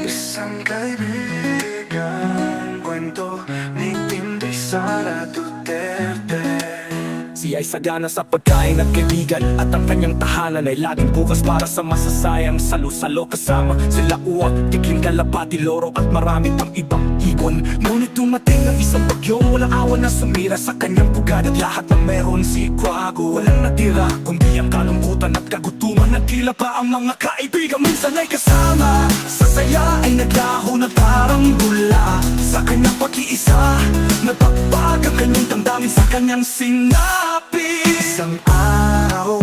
Isang kaibigan, kwento ni Tinday Sara Duterte. Siya ay sagana sa pagkain at kaibigan, at ang kanyang tahanan ay laging bukas para sa masasayang salo-salo. Kasama sila Uwak, Tikling, Kalapati, Loro at marami pang ibang ibon. Ngunit dumating ang isang bagyo, walang awan na sumira sa kanyang pugad, at lahat ng meron si Quago. Walang natira kundi ang kalungkutan at kagutuman, at tila pa ang mga kaibigan minsan ay kasama. Sa saya ay naglaho na parang bula, sa kanyang pag-iisa nagpapag ang kanyang damdamin sa kanyang sinabi. Isang araw,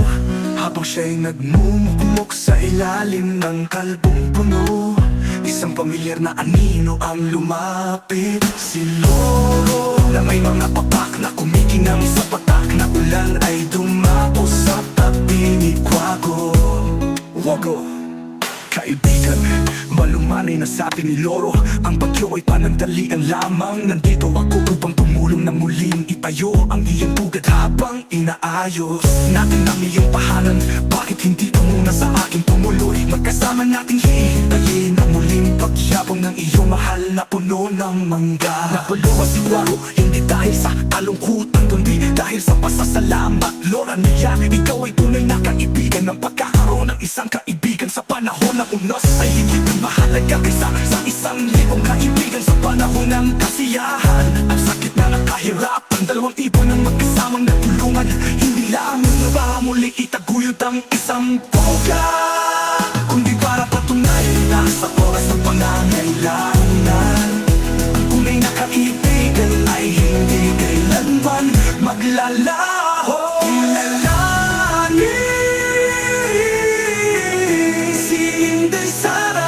habang siya'y nagmumukmok sa ilalim ng kalbong puno, isang pamilyar na anino ang lumapit. Si Loro na may mga papak na kumikinang sa patak na ulan ay dumapo sa tabi ni Quago. Wago, kaibigan, malumanay na sabi ni Loro, ang bagyo ay panandalian lamang. Nandito ako upang tumulong na muling itayo ang iyong pugad habang inaayos natin ang iyong tahanan. Bakit hindi ka muna sa akin tumuloy? Magkasama nating hihintayin ang muling pagyabong ng iyong mahal na puno ng mangga. Napuluwa si Quago, hindi dahil sa kalungkutan kundi dahil sa pasasalamat. Lora niya, ikaw ay tunay na kaibigan. Ng pagkakaroon ng isang kaibigan sa panahon ng unos ay higit ang mahalaga kaysa sa 1,000 kaibigan sa panahon ng kasiyahan. Ang sakit na nakahirapan, dalawang ibon ang magkasamang nagtulungan, hindi lamang na ba muli itaguyod ang isang pugad.